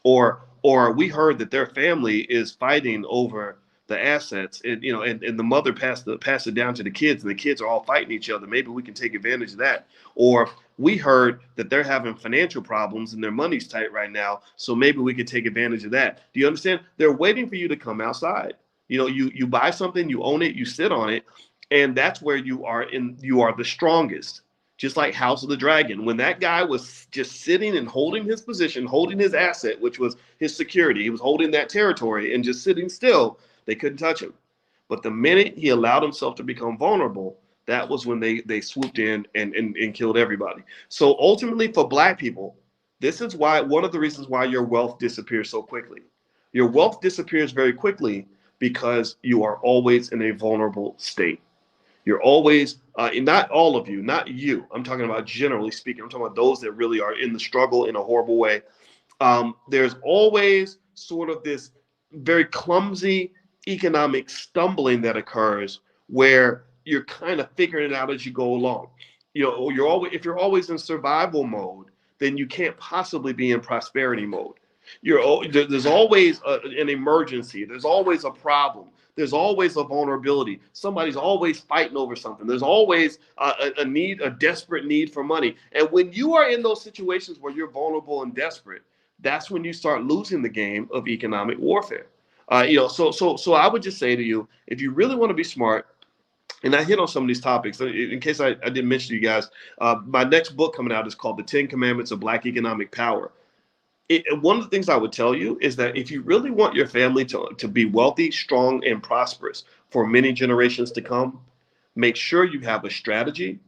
Speaker 1: Or we heard that their family is fighting over the assets, and and the mother pass it down to the kids, and the kids are all fighting each other. Maybe we can take advantage of that. Or we heard that they're having financial problems and their money's tight right now, so maybe we could take advantage of that. Do you understand? They're waiting for you to come outside. You buy something, you own it, you sit on it, and that's where you are the strongest. Just like House of the Dragon, when that guy was just sitting and holding his position, holding his asset, which was his security, he was holding that territory and just sitting still. They couldn't touch him. But the minute he allowed himself to become vulnerable, that was when they swooped in and killed everybody. So ultimately, for Black people, this is why one of the reasons why your wealth disappears so quickly. Your wealth disappears very quickly because you are always in a vulnerable state. You're always, and not all of you, not you. I'm talking about generally speaking. I'm talking about those that really are in the struggle in a horrible way. There's always sort of this very clumsy economic stumbling that occurs where you're kind of figuring it out as you go along. You're always if you're always in survival mode, then you can't possibly be in prosperity mode. There's always an emergency. There's always a problem. There's always a vulnerability. Somebody's always fighting over something. There's always a need, a desperate need for money. And when you are in those situations where you're vulnerable and desperate, that's when you start losing the game of economic warfare. So I would just say to you, if you really want to be smart, and I hit on some of these topics. In case I didn't mention to you guys, my next book coming out is called The 10 Commandments of Black Economic Power. One of the things I would tell you is that if you really want your family to be wealthy, strong, and prosperous for many generations to come, make sure you have a strategy.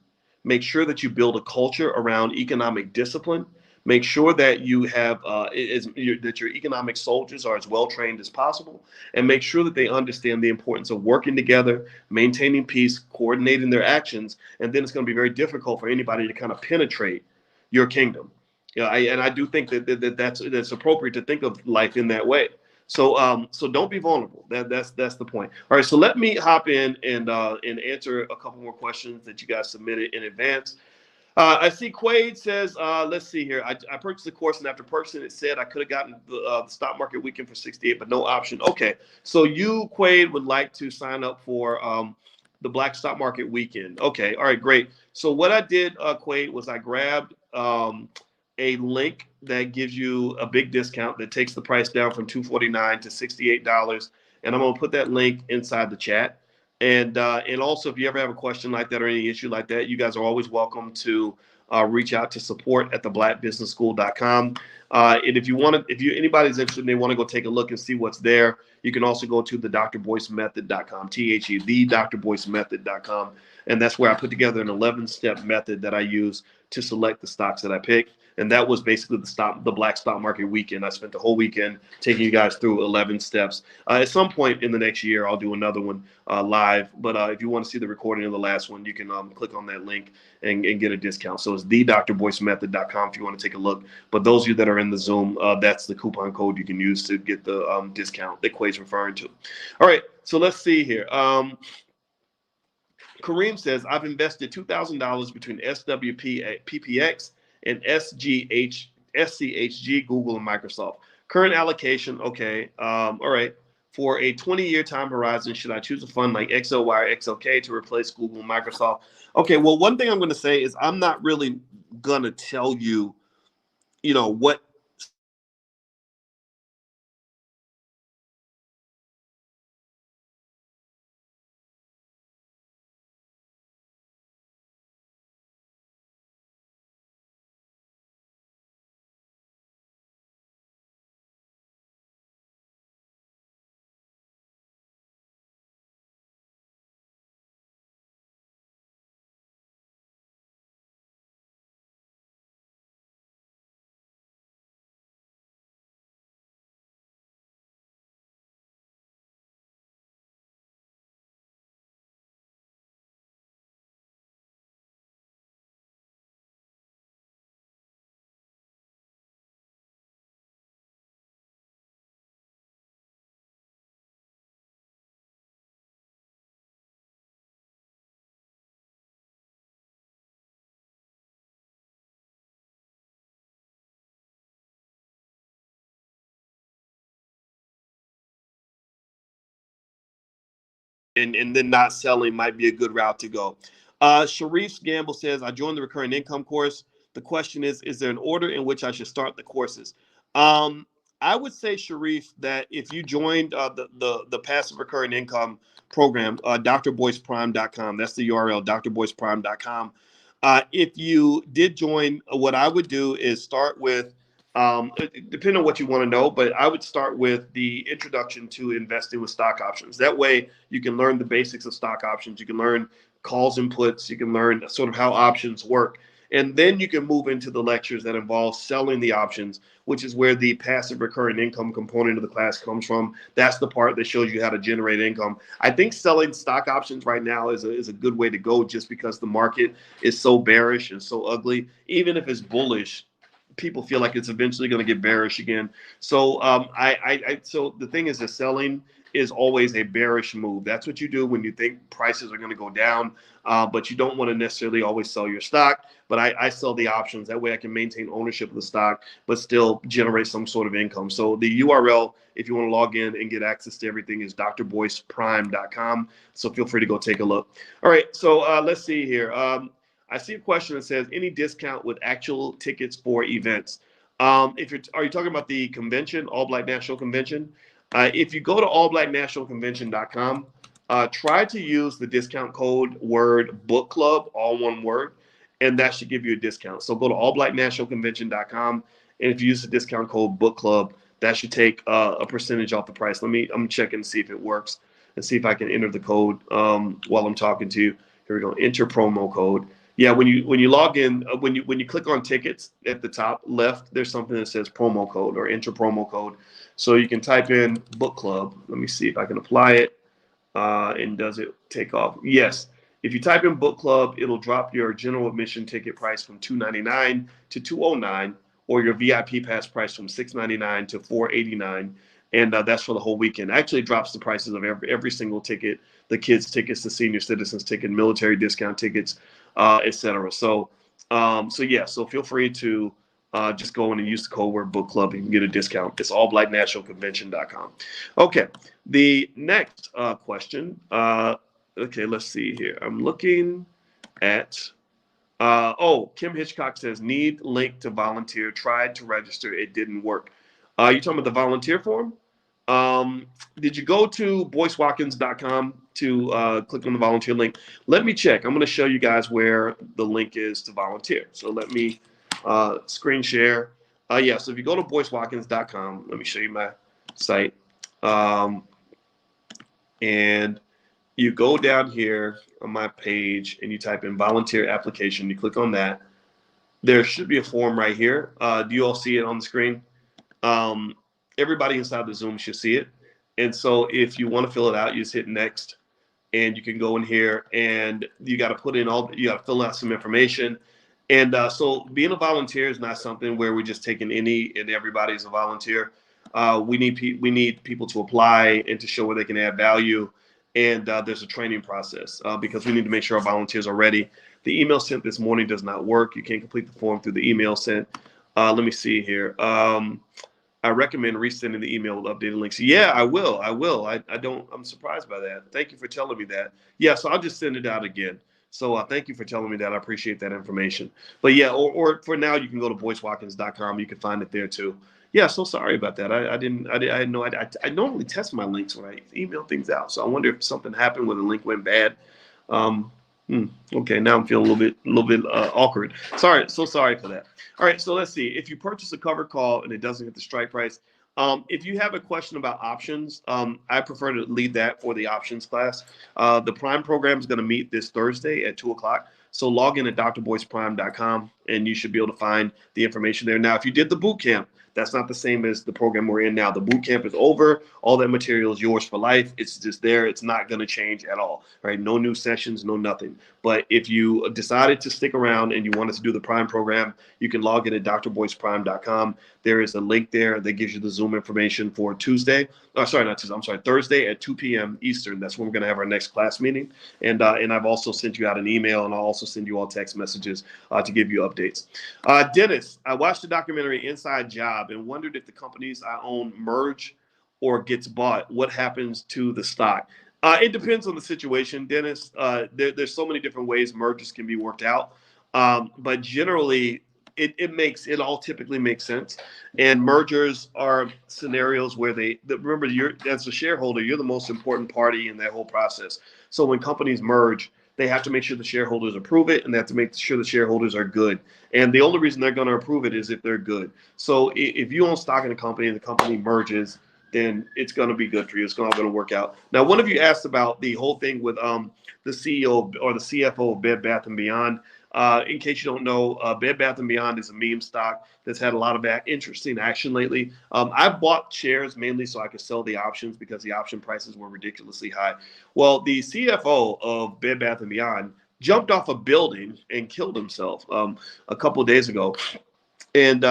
Speaker 1: Make sure that you build a culture around economic discipline. Make sure that you have that your economic soldiers are as well trained as possible, and make sure that they understand the importance of working together, maintaining peace, coordinating their actions, and then it's going to be very difficult for anybody to kind of penetrate your kingdom. I do think that's appropriate to think of life in that way. So don't be vulnerable. That's the point. All right, so let me hop in and answer a couple more questions that you guys submitted in advance. I see Quaid says, let's see here. I purchased the course, and after purchasing it, said I could have gotten the stock market weekend for 68, but no option. Okay, so you, Quaid, would like to sign up for the Black Stock Market Weekend. Okay, all right, great. So what I did, Quaid, was I grabbed a link that gives you a big discount that takes the price down from $249 to $68, and I'm gonna put that link inside the chat. And also, if you ever have a question like that or any issue like that, you guys are always welcome to reach out to support at theblackbusinessschool.com. And if anybody's interested and they want to go take a look and see what's there, you can also go to the drboycemethod.com, the drboycemethod.com. And that's where I put together an 11-step method that I use to select the stocks that I pick. And that was basically the Black Stock Market Weekend. I spent the whole weekend taking you guys through 11 steps. At some point in the next year, I'll do another one live. But if you want to see the recording of the last one, you can click on that link and get a discount. So it's thedrboycemethod.com if you want to take a look. But those of you that are in the Zoom, that's the coupon code you can use to get the discount that Quay's referring to. All right, so let's see here. Kareem says, I've invested $2,000 between PPX and SCHG, Google, and Microsoft. Current allocation, okay. All right. For a 20-year time horizon, should I choose a fund like XLY or XLK to replace Google and Microsoft? Okay, well, one thing I'm going to say is I'm not really going to tell you, what and then not selling might be a good route to go. Sharif Gamble says, I joined the recurring income course. The question is there an order in which I should start the courses? Um, I would say, Sharif, that if you joined the passive recurring income program, drboyceprime.com, that's the URL, drboyceprime.com. If you did join, what I would do is start with, depending on what you want to know, but I would start with the introduction to investing with stock options. That way you can learn the basics of stock options. You can learn calls and puts. You can learn sort of how options work. And then you can move into the lectures that involve selling the options, which is where the passive recurring income component of the class comes from. That's the part that shows you how to generate income. I think selling stock options right now is a good way to go, just because the market is so bearish and so ugly. Even if it's bullish, people feel like it's eventually going to get bearish again. So so the thing is that selling is always a bearish move. That's what you do when you think prices are going to go down, but you don't want to necessarily always sell your stock. But I sell the options. That way I can maintain ownership of the stock, but still generate some sort of income. So the URL, if you want to log in and get access to everything, is drboyceprime.com. So feel free to go take a look. All right, so let's see here. I see a question that says, any discount with actual tickets for events? Are you talking about the convention, All Black National Convention? If you go to allblacknationalconvention.com, try to use the discount code word book club, all one word, and that should give you a discount. So go to allblacknationalconvention.com, and if you use the discount code book club, that should take a percentage off the price. I'm checking to see if it works and see if I can enter the code while I'm talking to you. Here we go. Enter promo code. Yeah, when you log in, when you click on tickets at the top left, there's something that says promo code or enter promo code. So you can type in book club. Let me see if I can apply it. And does it take off? Yes. If you type in book club, it'll drop your general admission ticket price from $299 to $209, or your VIP pass price from $699 to $489. And that's for the whole weekend. Actually, it drops the prices of every single ticket, the kids' tickets, the senior citizens ticket, military discount tickets, etc. So feel free to just go in and use the code word book club. You can get a discount. It's allblacknationalconvention.com. Okay, the next question. Okay, let's see here. I'm looking at. Kim Hitchcock says, need link to volunteer. Tried to register. It didn't work. You talking about the volunteer form? Did you go to boycewatkins.com to click on the volunteer link? Let me check. I'm going to show you guys where the link is to volunteer. So let me screen share. So if you go to boycewatkins.com, let me show you my site. And you go down here on my page and you type in volunteer application. You click on that. There should be a form right here. Do you all see it on the screen? Everybody inside the Zoom should see it. And so if you want to fill it out, you just hit next, and you can go in here and you got to you got to fill out some information. And so being a volunteer is not something where we're just taking any and everybody as a volunteer. We need people to apply and to show where they can add value. And there's a training process because we need to make sure our volunteers are ready. The email sent this morning does not work. You can't complete the form through the email sent. Let me see here. I recommend resending the email with updated links. Yeah, I will. I'm surprised by that. Thank you for telling me that. Yeah, so I'll just send it out again. So thank you for telling me that. I appreciate that information. But yeah, or for now, you can go to boycewatkins.com. You can find it there too. Yeah, so sorry about that. I had no idea. I normally test my links when I email things out. So I wonder if something happened where the link went bad. Okay, now I'm feeling a little bit awkward. Sorry for that. All right, so let's see. If you purchase a covered call and it doesn't hit the strike price, if you have a question about options, I prefer to lead that for the options class. The Prime program is going to meet this Thursday at 2:00. So log in at drboyceprime.com and you should be able to find the information there. Now, if you did the boot camp, that's not the same as the program we're in now. The boot camp is over. All that material is yours for life. It's just there. It's not going to change at all, right? No new sessions, no nothing. But if you decided to stick around and you wanted to do the Prime program, you can log in at drboyceprime.com. There is a link there that gives you the Zoom information for Thursday at 2 p.m. Eastern. That's when we're going to have our next class meeting. And I've also sent you out an email, and I'll also send you all text messages to give you updates. Dennis, I watched the documentary Inside Job and wondered if the companies I own merge or gets bought, what happens to the stock? It depends on the situation, Dennis. There's so many different ways mergers can be worked out, but generally, it all typically makes sense. And mergers are scenarios where remember, you're as a shareholder, you're the most important party in that whole process. So when companies merge, they have to make sure the shareholders approve it, and they have to make sure the shareholders are good. And the only reason they're going to approve it is if they're good. So if you own stock in a company and the company merges, then it's going to be good for you. It's all going to work out. Now, one of you asked about the whole thing with the CEO or the CFO of Bed Bath and Beyond. In case you don't know, Bed Bath and Beyond is a meme stock that's had a lot of interesting action lately. I bought shares mainly so I could sell the options because the option prices were ridiculously high. Well, the CFO of Bed Bath and Beyond jumped off a building and killed himself a couple of days ago, and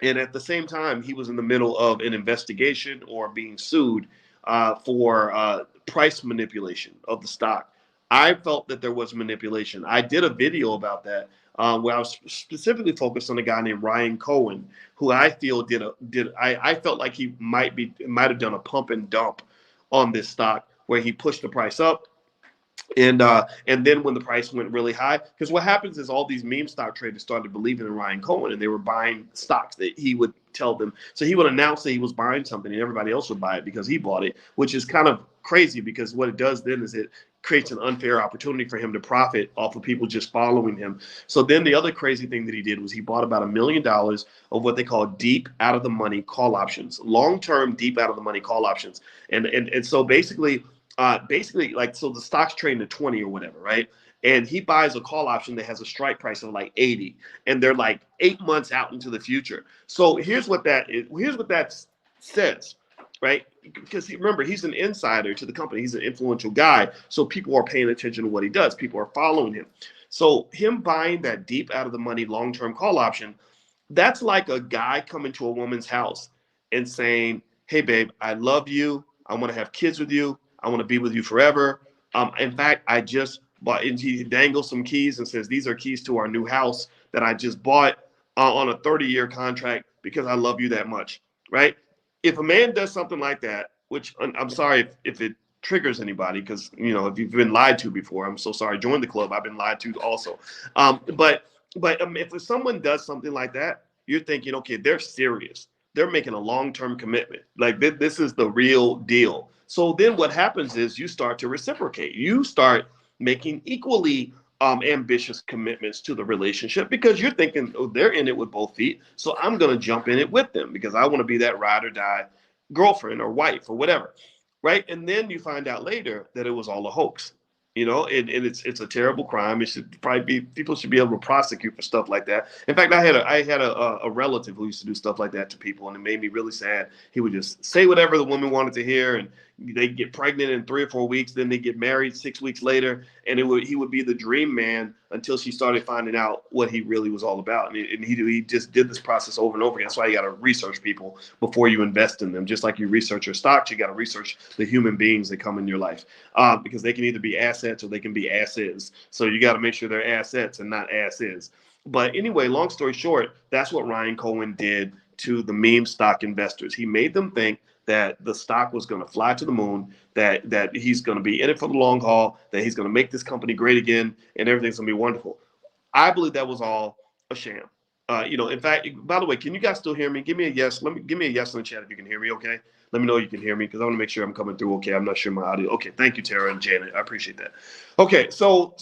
Speaker 1: at the same time, he was in the middle of an investigation or being sued for price manipulation of the stock. I felt that there was manipulation. I did a video about that where I was specifically focused on a guy named Ryan Cohen, who I feel I felt like he might have done a pump and dump on this stock where he pushed the price up. And then when the price went really high, because what happens is all these meme stock traders started believing in Ryan Cohen, and they were buying stocks that he would tell them. So he would announce that he was buying something, and everybody else would buy it because he bought it, which is kind of crazy because what it does then is it creates an unfair opportunity for him to profit off of people just following him. So then the other crazy thing that he did was he bought about $1 million of what they call deep out of the money call options, long-term deep out of the money call options. And so basically like, so the stock's trading at 20 or whatever, right? And he buys a call option that has a strike price of like 80, and they're like 8 months out into the future. So here's what that is. Here's what that says, right? Because remember, he's an insider to the company. He's an influential guy. So people are paying attention to what he does. People are following him. So him buying that deep out of the money long-term call option, that's like a guy coming to a woman's house and saying, hey, babe, I love you. I want to have kids with you. I want to be with you forever. In fact, I just bought, and he dangles some keys and says, these are keys to our new house that I just bought on a 30-year contract because I love you that much, right? If a man does something like that, which I'm sorry if it triggers anybody, because, if you've been lied to before, I'm so sorry. Join the club. I've been lied to also. But if someone does something like that, you're thinking, okay, they're serious. They're making a long-term commitment. Like this is the real deal. So then what happens is you start to reciprocate. You start making equally ambitious commitments to the relationship because you're thinking, oh, they're in it with both feet. So I'm going to jump in it with them because I want to be that ride or die girlfriend or wife or whatever. Right. And then you find out later that it was all a hoax. And it's a terrible crime. It should probably people should be able to prosecute for stuff like that. In fact, I had a relative who used to do stuff like that to people, and it made me really sad. He would just say whatever the woman wanted to hear, and they get pregnant in 3 or 4 weeks. Then they get married 6 weeks later, and he would be the dream man until she started finding out what he really was all about. And he just did this process over and over again. That's why you got to research people before you invest in them. Just like you research your stocks, you got to research the human beings that come in your life because they can either be assets or they can be asses. So you got to make sure they're assets and not asses. But anyway, long story short, that's what Ryan Cohen did to the meme stock investors. He made them think that the stock was going to fly to the moon, that he's going to be in it for the long haul, that he's going to make this company great again, and everything's going to be wonderful. I believe that was all a sham. In fact, by the way, can you guys still hear me? Give me a yes. Give me a yes in the chat if you can hear me, okay? Let me know you can hear me because I want to make sure I'm coming through okay. I'm not sure my audio. Okay, thank you, Tara and Janet. I appreciate that. Okay, so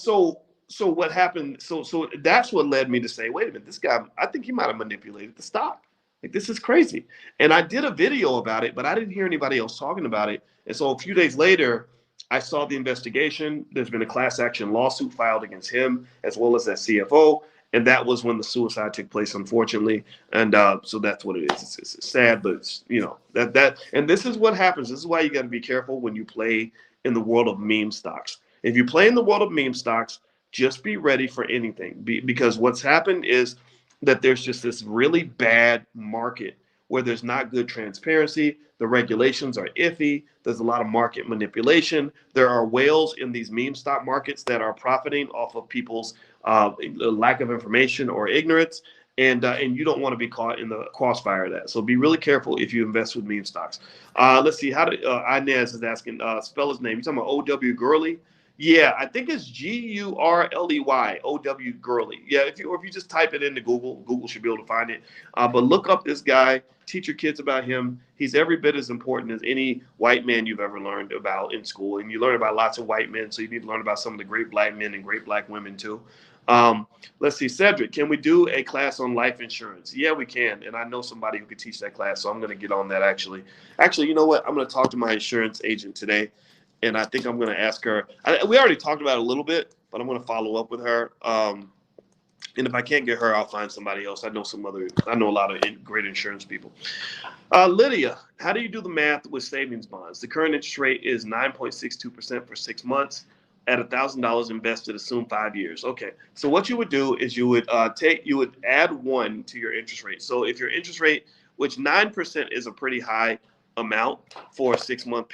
Speaker 1: what happened? So that's what led me to say, wait a minute, this guy, I think he might have manipulated the stock. Like, this is crazy. And I did a video about it, but I didn't hear anybody else talking about it. And so a few days later, I saw the investigation. There's been a class action lawsuit filed against him as well as that CFO. And that was when the suicide took place, unfortunately. And so that's what it is. It's sad, but it's, and this is what happens. This is why you got to be careful when you play in the world of meme stocks. If you play in the world of meme stocks, just be ready for anything because what's happened is that there's just this really bad market where there's not good transparency. The regulations are iffy. There's a lot of market manipulation. There are whales in these meme stock markets that are profiting off of people's lack of information or ignorance. and you don't want to be caught in the crossfire of that. So be really careful if you invest with meme stocks. Let's see. How do Inez is asking, spell his name. You talking about O.W. Gurley? Yeah, I think it's Gurley, O.W. Gurley. Yeah, if you just type it into Google, Google should be able to find it. But look up this guy, teach your kids about him. He's every bit as important as any white man you've ever learned about in school. And you learn about lots of white men, so you need to learn about some of the great black men and great black women too. Let's see, Cedric, can we do a class on life insurance? Yeah, we can. And I know somebody who could teach that class, so I'm going to get on that actually. Actually, you know what? I'm going to talk to my insurance agent today, and I think I'm going to ask her. We already talked about it a little bit, but I'm going to follow up with her. And if I can't get her, I'll find somebody else. I know a lot of great insurance people. Lydia, how do you do the math with savings bonds? The current interest rate is 9.62% for 6 months. At $1,000 invested, assume 5 years. Okay, so what you would do is you would add 1 to your interest rate. So if your interest rate, which 9% is a pretty high amount for a 6 month period.